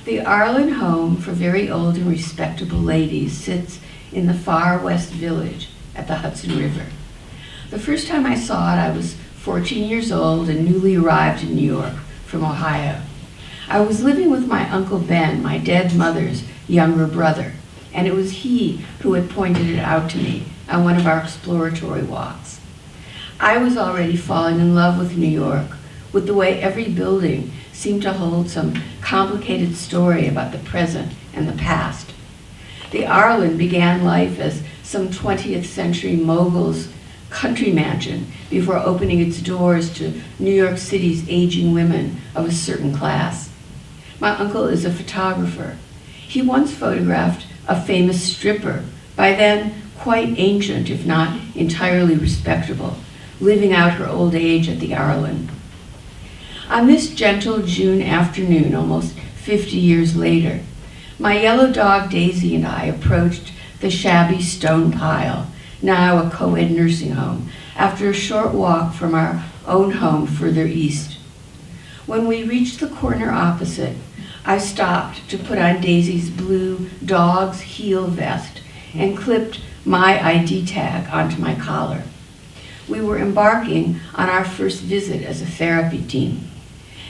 The Arlen home for very old and respectable ladies sits in the far west village at the Hudson River. The first time I saw it, I was 14 years old and newly arrived in New York from Ohio. I was living with my Uncle Ben, my dead mother's younger brother, and it was he who had pointed it out to me on one of our exploratory walks. I was already falling in love with New York, with the way every building seemed to hold some complicated story about the present and the past. The Arlen began life as some 20th century mogul's country mansion before opening its doors to New York City's aging women of a certain class. My uncle is a photographer. He once photographed a famous stripper, by then quite ancient if not entirely respectable, living out her old age at the Arlen. On this gentle June afternoon, almost 50 years later, my yellow dog Daisy and I approached the shabby stone pile, now a co-ed nursing home, after a short walk from our own home further east. When we reached the corner opposite, I stopped to put on Daisy's blue dog's heel vest and clipped my ID tag onto my collar. We were embarking on our first visit as a therapy team.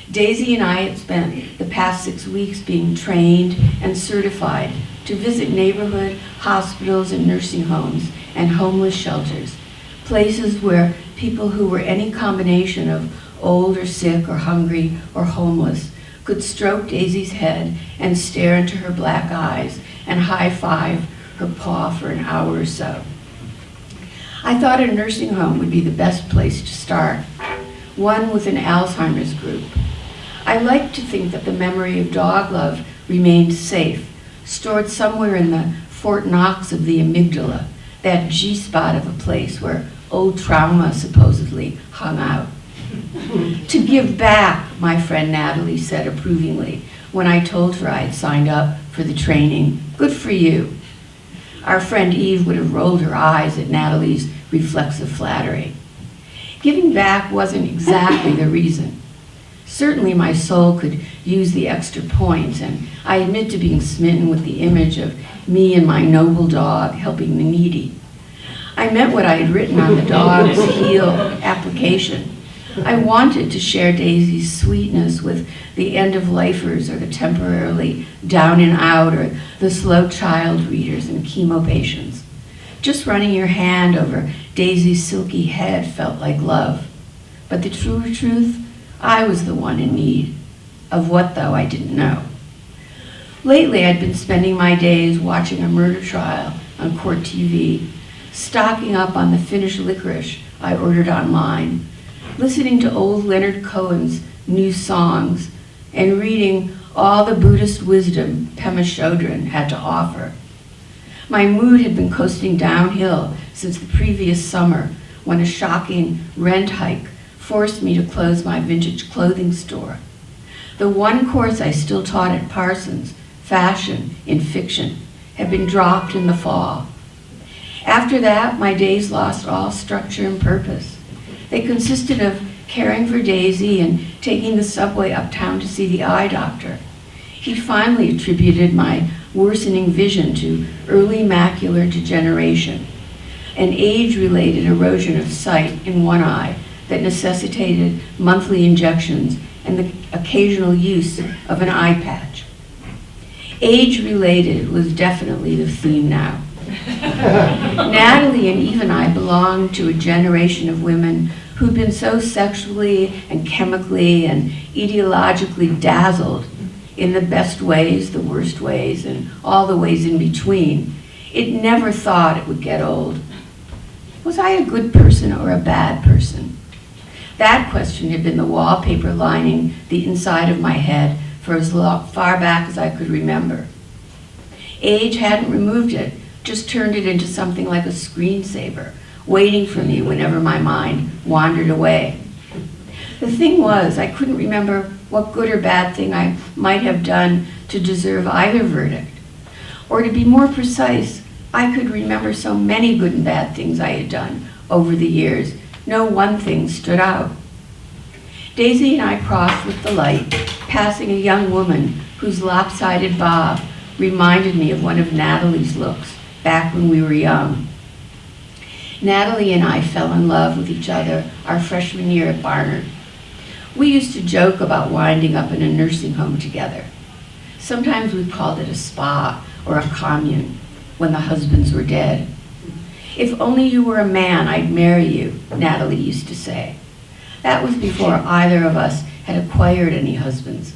Daisy and I had spent the past 6 weeks being trained and certified to visit neighborhood hospitals and nursing homes and homeless shelters, places where people who were any combination of old or sick or hungry or homeless could stroke Daisy's head and stare into her black eyes and high-five her paw for an hour or so. I thought a nursing home would be the best place to start, one with an Alzheimer's group. I like to think that the memory of dog love remained safe, stored somewhere in the Fort Knox of the amygdala, that G-spot of a place where old trauma supposedly hung out. To give back, my friend Natalie said approvingly when I told her I had signed up for the training. Good for you. Our friend Eve would have rolled her eyes at Natalie's reflexive flattery. Giving back wasn't exactly the reason. Certainly my soul could use the extra points, and I admit to being smitten with the image of me and my noble dog helping the needy. I meant what I had written on the dog's heel application. I wanted to share Daisy's sweetness with the end-of-lifers or the temporarily down and out or the slow child readers and chemo patients. Just running your hand over Daisy's silky head felt like love. But the true truth, I was the one in need. Of what, though, I didn't know. Lately, I'd been spending my days watching a murder trial on court TV, stocking up on the Finnish licorice I ordered online, listening to old Leonard Cohen's new songs, and reading all the Buddhist wisdom Pema Chodron had to offer. My mood had been coasting downhill since the previous summer when a shocking rent hike forced me to close my vintage clothing store. The one course I still taught at Parsons, fashion in fiction, had been dropped in the fall. After that, my days lost all structure and purpose. They consisted of caring for Daisy and taking the subway uptown to see the eye doctor. He finally attributed my worsening vision to early macular degeneration, an age-related erosion of sight in one eye that necessitated monthly injections and the occasional use of an eye patch. Age-related was definitely the theme now. Natalie and Eve and I belonged to a generation of women who'd been so sexually and chemically and ideologically dazzled in the best ways, the worst ways, and all the ways in between. It never thought it would get old. Was I a good person or a bad person? That question had been the wallpaper lining the inside of my head for as far back as I could remember. Age hadn't removed it, just turned it into something like a screensaver, waiting for me whenever my mind wandered away. The thing was, I couldn't remember what good or bad thing I might have done to deserve either verdict. Or to be more precise, I could remember so many good and bad things I had done over the years. No one thing stood out. Daisy and I crossed with the light, passing a young woman whose lopsided bob reminded me of one of Natalie's looks back when we were young. Natalie and I fell in love with each other our freshman year at Barnard. We used to joke about winding up in a nursing home together. Sometimes we called it a spa or a commune when the husbands were dead. "If only you were a man, I'd marry you," Natalie used to say. That was before either of us had acquired any husbands.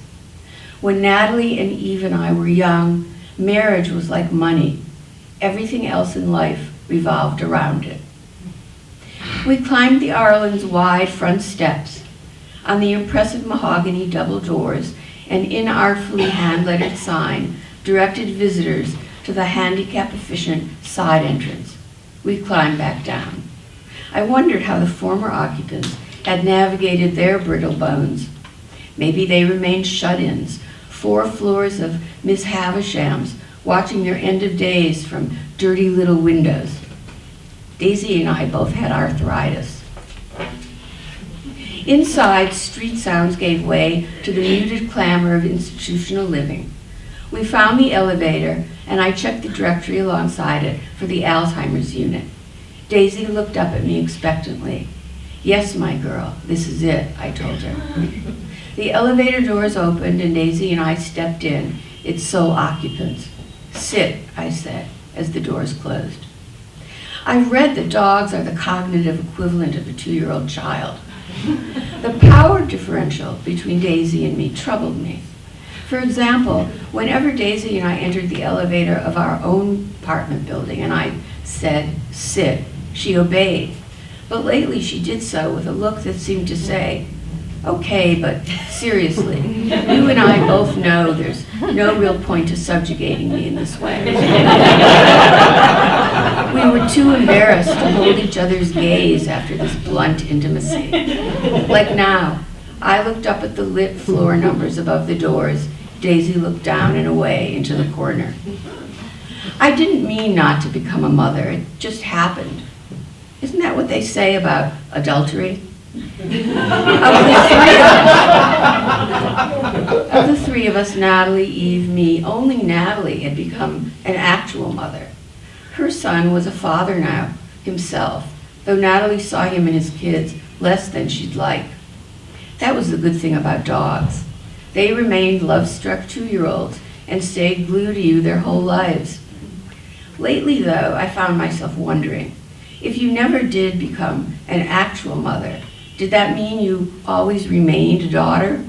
When Natalie and Eve and I were young, marriage was like money. Everything else in life revolved around it. We climbed the Arlen's wide front steps. On the impressive mahogany double doors, an inartfully hand-lettered sign directed visitors to the handicap-efficient side entrance. We climbed back down. I wondered how the former occupants had navigated their brittle bones. Maybe they remained shut-ins, 4 floors of Miss Havisham's, watching their end of days from dirty little windows. Daisy and I both had arthritis. Inside, street sounds gave way to the muted clamor of institutional living. We found the elevator, and I checked the directory alongside it for the Alzheimer's unit. Daisy looked up at me expectantly. "Yes, my girl, this is it," I told her. The elevator doors opened, and Daisy and I stepped in, its sole occupants. "Sit," I said, as the doors closed. I've read that dogs are the cognitive equivalent of a 2-year-old child. The power differential between Daisy and me troubled me. For example, whenever Daisy and I entered the elevator of our own apartment building and I said, "Sit," she obeyed. But lately she did so with a look that seemed to say, "Okay, but seriously, you and I both know there's no real point to subjugating me in this way." We were too embarrassed to hold each other's gaze after this blunt intimacy. Like now, I looked up at the lit floor numbers above the doors. Daisy looked down and away into the corner. I didn't mean not to become a mother. It just happened. Isn't that what they say about adultery? Of the three of us, Natalie, Eve, me, only Natalie had become an actual mother. Her son was a father now, himself, though Natalie saw him and his kids less than she'd like. That was the good thing about dogs. They remained love-struck 2-year-olds and stayed glued to you their whole lives. Lately, though, I found myself wondering, if you never did become an actual mother, did that mean you always remained a daughter?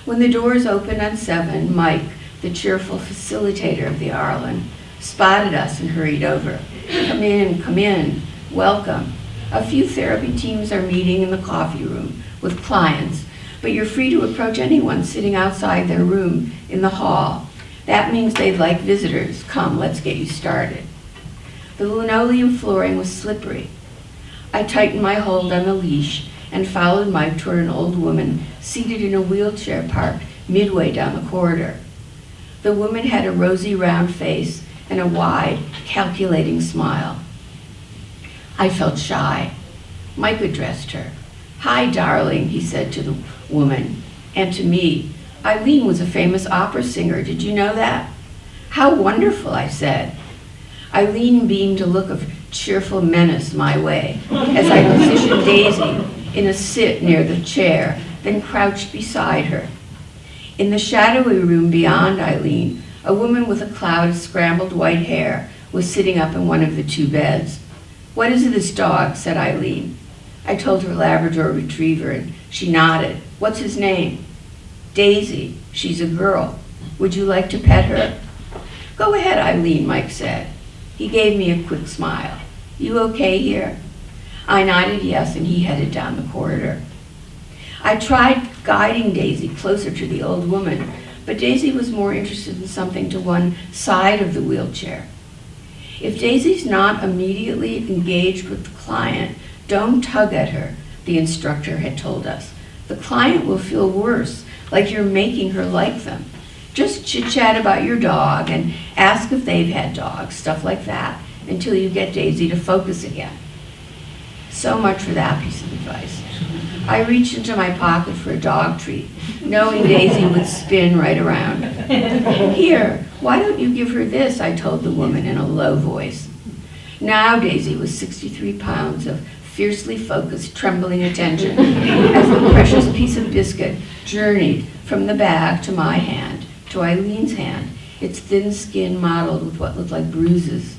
When the doors opened on 7, Mike, the cheerful facilitator of the Arlen, spotted us and hurried over. Come in, welcome. A few therapy teams are meeting in the coffee room with clients, but you're free to approach anyone sitting outside their room in the hall. That means they'd like visitors. Come, let's get you started. The linoleum flooring was slippery. I tightened my hold on the leash and followed Mike toward an old woman seated in a wheelchair parked midway down the corridor. The woman had a rosy round face and a wide, calculating smile. I felt shy. Mike addressed her. "Hi, darling," he said to the woman, and to me. "Eileen was a famous opera singer. Did you know that?" "How wonderful," I said. Eileen beamed a look of cheerful menace my way as I positioned Daisy in a sit near the chair, then crouched beside her. In the shadowy room beyond Eileen, a woman with a cloud of scrambled white hair was sitting up in one of the 2 beds. "What is this dog?" said Eileen. I told her Labrador Retriever, and she nodded. "What's his name?" "Daisy. She's a girl. Would you like to pet her?" "Go ahead, Eileen," Mike said. He gave me a quick smile. "You okay here?" I nodded yes, and he headed down the corridor. I tried guiding Daisy closer to the old woman, but Daisy was more interested in something to one side of the wheelchair. If Daisy's not immediately engaged with the client, don't tug at her, the instructor had told us. The client will feel worse, like you're making her like them. Just chit-chat about your dog and ask if they've had dogs, stuff like that, until you get Daisy to focus again. So much for that piece of advice. I reached into my pocket for a dog treat, knowing Daisy would spin right around. "Here, why don't you give her this?" I told the woman in a low voice. Now Daisy was 63 pounds of fiercely focused, trembling attention as the precious piece of biscuit journeyed from the bag to my hand, to Eileen's hand, its thin skin mottled with what looked like bruises.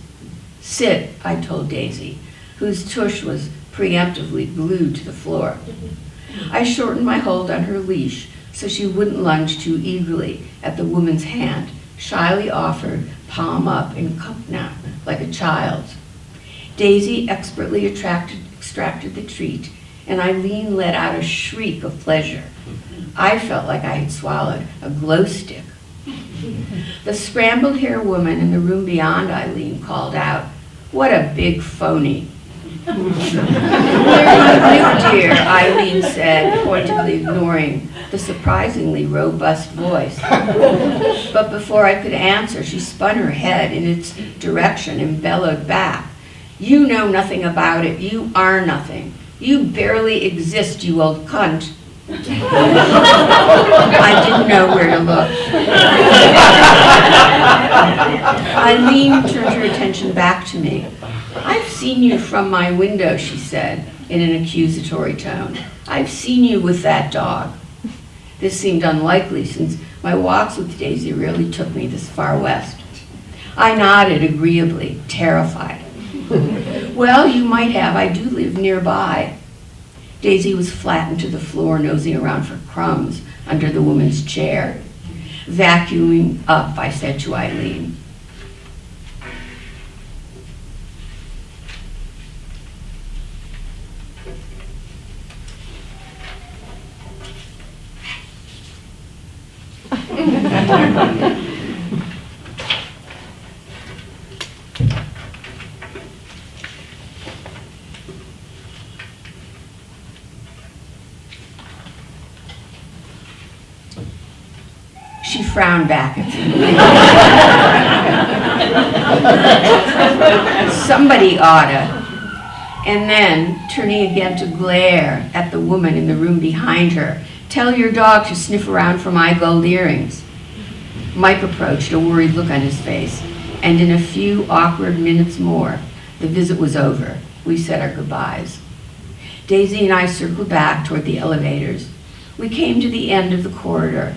"Sit," I told Daisy, whose tush was preemptively glued to the floor. I shortened my hold on her leash so she wouldn't lunge too eagerly at the woman's hand, shyly offered, palm up and cupped now, like a child's. Daisy expertly extracted the treat, and Eileen let out a shriek of pleasure. I felt like I had swallowed a glow stick. The scrambled hair woman in the room beyond Eileen called out, "What a big phony." "Where do you live, dear?" Eileen said, pointedly ignoring the surprisingly robust voice. But before I could answer, she spun her head in its direction and bellowed back, "You know nothing about it. You are nothing. You barely exist, you old cunt." I didn't know where to look. Eileen turned her attention back to me. "I've seen you from my window," she said in an accusatory tone. "I've seen you with that dog." This seemed unlikely since my walks with Daisy rarely took me this far west. I nodded agreeably, terrified. "Well, you might have. I do live nearby." Daisy was flattened to the floor, nosing around for crumbs under the woman's chair. "Vacuuming up," I said to Eileen. She frowned back at me. "Somebody oughta." And then, turning again to glare at the woman in the room behind her, "Tell your dog to sniff around for my gold earrings." Mike approached, a worried look on his face, and in a few awkward minutes more, the visit was over. We said our goodbyes. Daisy and I circled back toward the elevators. We came to the end of the corridor,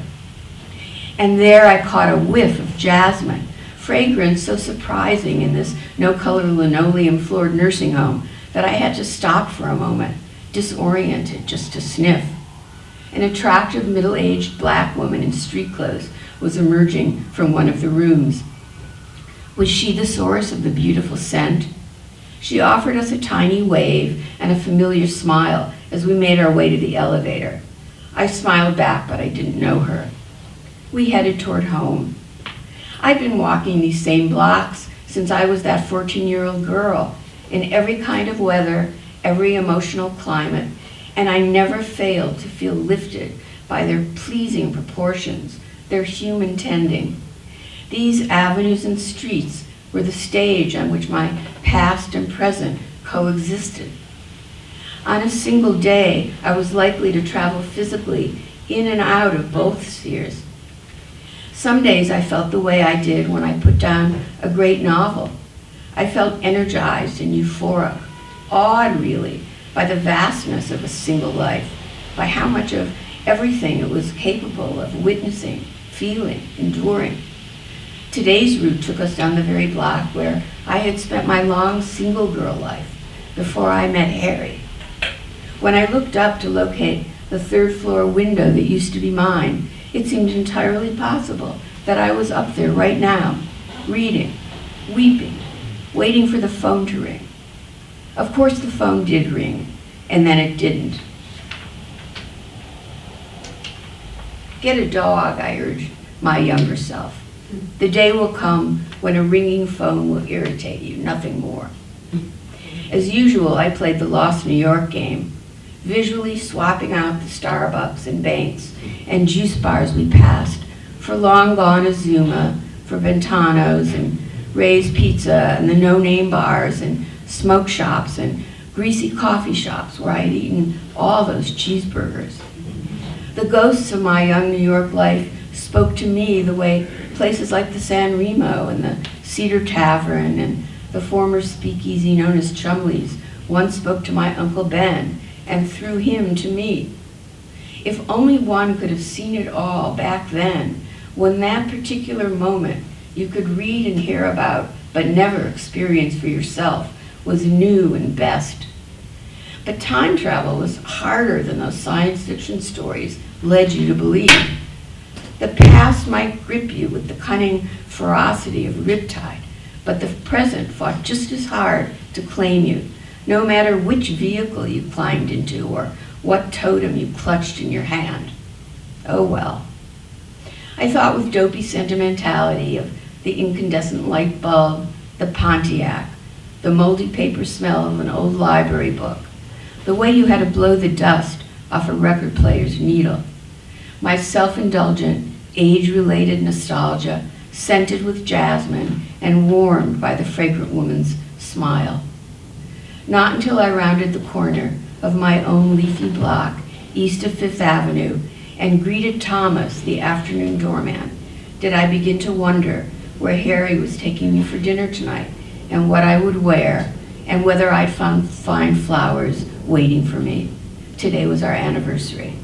and there I caught a whiff of jasmine, fragrance so surprising in this no-color linoleum-floored nursing home that I had to stop for a moment, disoriented, just to sniff. An attractive middle-aged black woman in street clothes was emerging from one of the rooms. Was she the source of the beautiful scent? She offered us a tiny wave and a familiar smile as we made our way to the elevator. I smiled back, but I didn't know her. We headed toward home. I'd been walking these same blocks since I was that 14-year-old girl, in every kind of weather, every emotional climate, and I never failed to feel lifted by their pleasing proportions, their human tending. These avenues and streets were the stage on which my past and present coexisted. On a single day, I was likely to travel physically in and out of both spheres. Some days I felt the way I did when I put down a great novel. I felt energized and euphoric, awed really by the vastness of a single life, by how much of everything it was capable of witnessing, feeling, enduring. Today's route took us down the very block where I had spent my long single girl life before I met Harry. When I looked up to locate the third-floor window that used to be mine, it seemed entirely possible that I was up there right now, reading, weeping, waiting for the phone to ring. Of course the phone did ring, and then it didn't. Get a dog, I urged my younger self. The day will come when a ringing phone will irritate you, nothing more. As usual, I played the Lost New York game, visually swapping out the Starbucks and banks and juice bars we passed for long gone Azuma, for Ventanos and Ray's Pizza and the no-name bars and smoke shops and greasy coffee shops where I'd eaten all those cheeseburgers. The ghosts of my young New York life spoke to me the way places like the San Remo and the Cedar Tavern and the former speakeasy known as Chumley's once spoke to my Uncle Ben, and through him to me. If only one could have seen it all back then, when that particular moment you could read and hear about but never experience for yourself was new and best. But time travel was harder than those science fiction stories led you to believe. The past might grip you with the cunning ferocity of riptide, but the present fought just as hard to claim you, no matter which vehicle you climbed into or what totem you clutched in your hand. Oh well. I thought with dopey sentimentality of the incandescent light bulb, the Pontiac, the moldy paper smell of an old library book, the way you had to blow the dust off a record player's needle, my self-indulgent, age-related nostalgia scented with jasmine and warmed by the fragrant woman's smile. Not until I rounded the corner of my own leafy block east of Fifth Avenue and greeted Thomas, the afternoon doorman, did I begin to wonder where Harry was taking me for dinner tonight and what I would wear and whether I'd find fine flowers waiting for me. Today was our anniversary.